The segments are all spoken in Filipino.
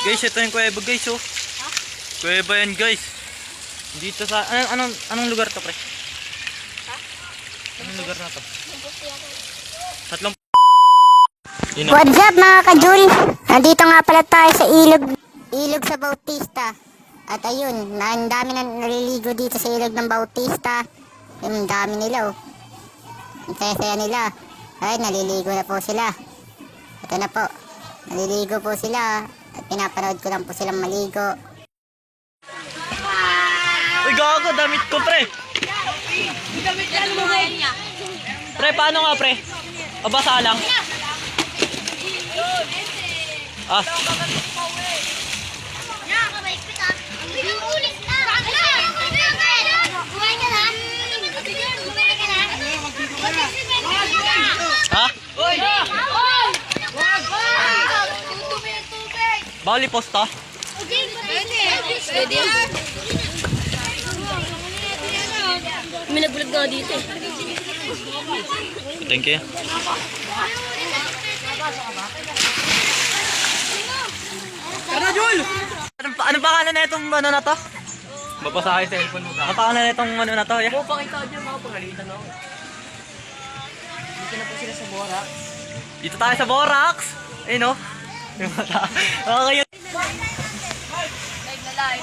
Guys, ito yung kuweba guys, oh. Kuweba yan guys. Dito sa anong lugar to, pre? Anong lugar na to? Tatlong. What's up mga kajul? Nandito nga pala tayo sa ilog sa Bautista. At ayun, ang dami na naliligo dito sa ilog ng Bautista. Yung dami nila, oh. Ang saya-saya nila. Ay, naliligo na po sila. Ito na po. Naliligo po sila. At pinapanood ko lang po silang maligo. Uy, gago, damit ko, pre. Damit yan mo niya. Pre, paano nga, pre? Pabasa lang. Ah. Ha? Bawal i-posta? Pwede. May nag-vlog nga dito. Thank you. Tara, Jul! Anong pangalan na itong ano na to? Babasahin sa cellphone mo. Anong pangalan na itong ano na to? Yeah? Pakita dyan mga pangalitan ako. Dito na po sila sa Borax. Dito tayo sa Borax! Ayun o. Okay. Live na live.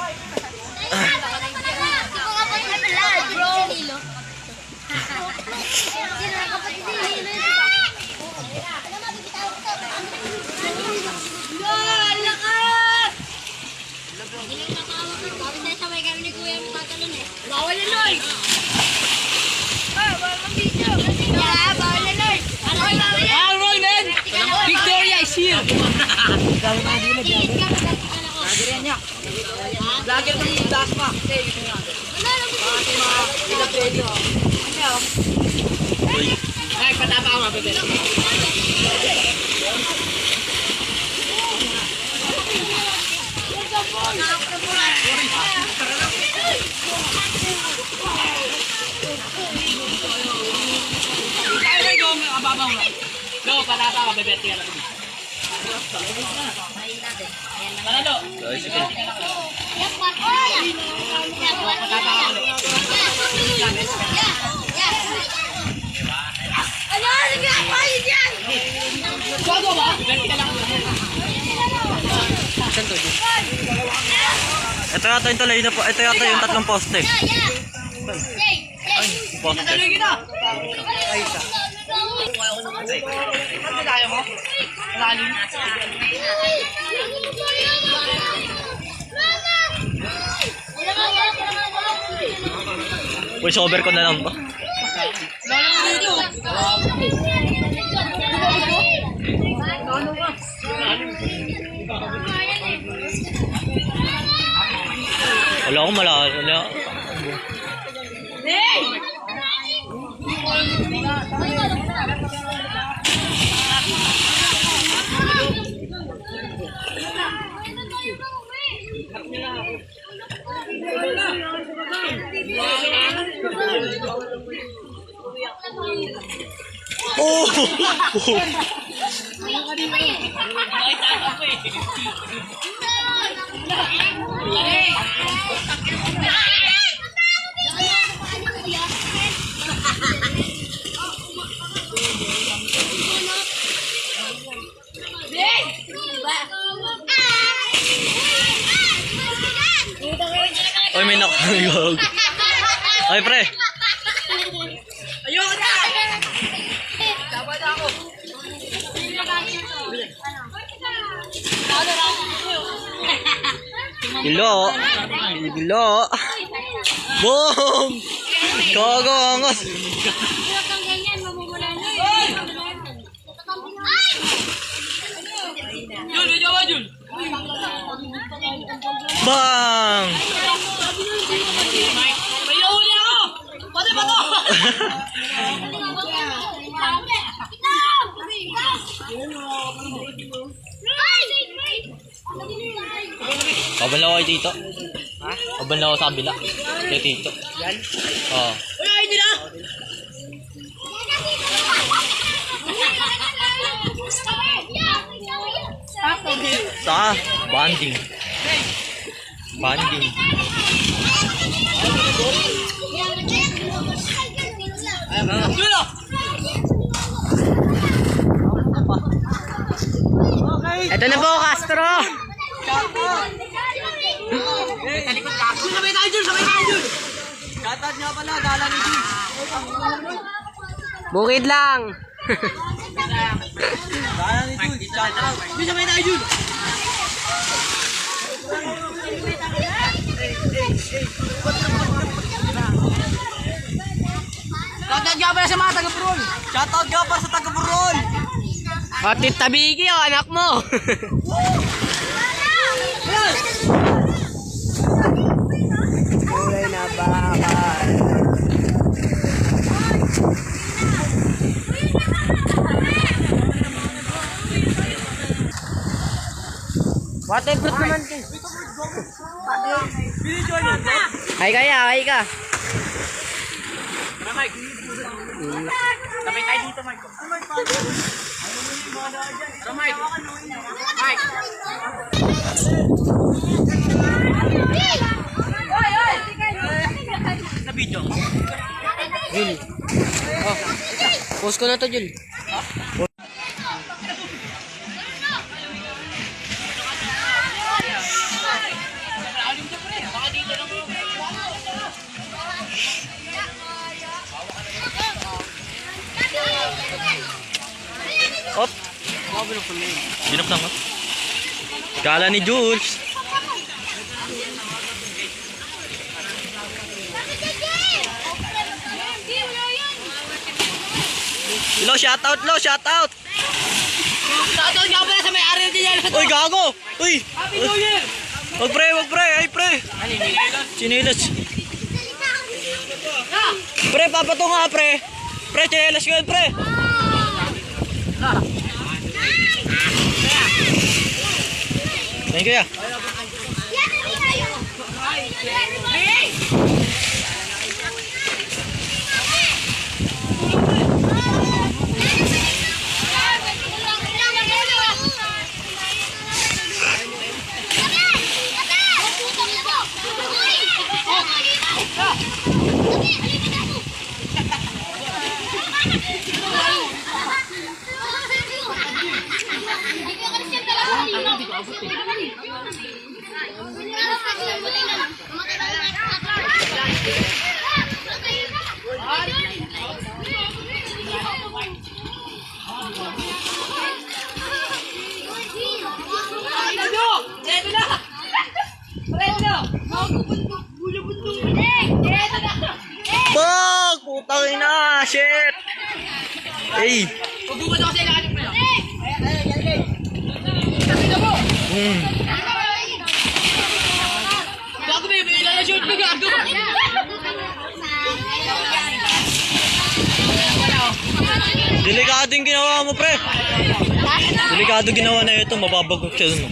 Bawal na Lord! Bawal ang video! Bawal na Lord! Roy, man! Victoria is here! Vlogger yan niya! Vlogger ng Dasma! Ay, patapa ako mabibig! Go, patapa ka, bebet ka lang. Panalo. Sige. Patapa ka ulit. Ano? Nag-aapay dyan! Bago ba? Bebet ka lang. Saan to? Ito yata yung tulay na po. Ito yata yung tatlong poste. Ay, poste. Tuloy kita! Ay, isa. Ano tayo mo? Malalim. Voice over ko na lang ba? Lalim mo dito. Wala akong malala. Hey! Oh! Oy, may nakangog. Oy, pre. Ayoko na! Dapat ako. Gilo. Gilo. Boom! Kago angos. Jul, medyo ba, Jul? Bang! May nahuli ako! Pati ba ko? Kaban lang ako kay Tito. Ha? Kaban lang ako sa kabila. Kay Tito. Yan? Oo. Uy, ay, hindi na! Saka, bonding. Bonding. Ito na po, Castro! Sabay tayo dyan, sabay tayo dyan. Shoutout nga pala, dala ni Jun. Bukid lang. Dala ni Jun, shoutout. Sabay tayo dyan. Shoutout nga pala sa mga taga-Burol. Shoutout nga pala sa taga-Burol. Atit tabigi o anak mo. Kulay na bakal. Waterproof naman din. Ay kaya, ay ka. Sabay tayo dito, Marco. Sa video. Jul. Oh. Post ko na to, Jul. Op. Binuksan ko. Kala ni Jules. Lo, shoutout, lo, shoutout. Shoutout nga pala sa may-ari din yan. Uy, gago. Uy. Happy New Year! Wag pre, wag pre. Ay, pre. Chinelas. Pre, papato nga, pre. Pre, chinelas ko yun, pre. Thank you, ya. Bog! Putang ina! Shit! Hey! Pagbukas ako sa ilang ating pala. Gago ba yung ilang shoot mo gago? Delikadong ginawa mo, pre! Delikado ginawa na ito, mababagok siya dun.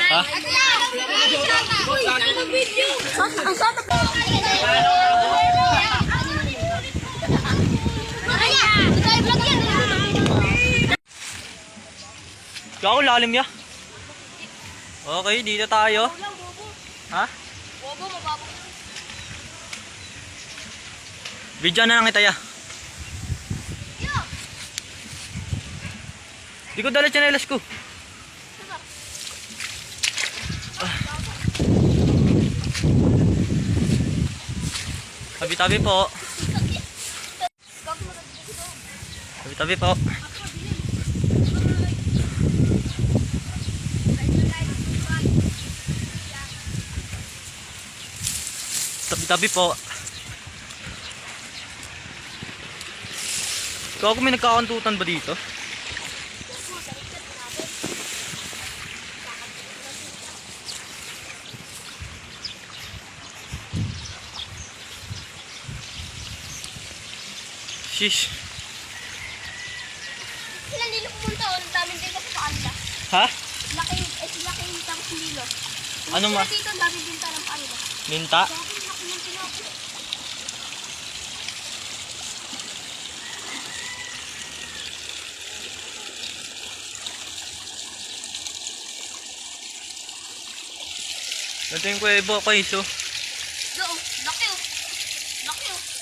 Ha? Gago, lalim niya. Okay, dito tayo. Ha? Video na lang kita, ya. Di ko dala tsinelas ko. Tabi-tabi po. Tabi-tabi po. Tabi-tabi po. Ikaw kung may nagkakantutan ba dito? Shish. Sila nilo pumunta o, ang daming din kasi sa kanila. Ha? Laki tapos nilo. Ano ma? Dito ang daming din ng kanila. Minta? Ito yung kuwebo ko, Iso. Laki oh. Laki oh.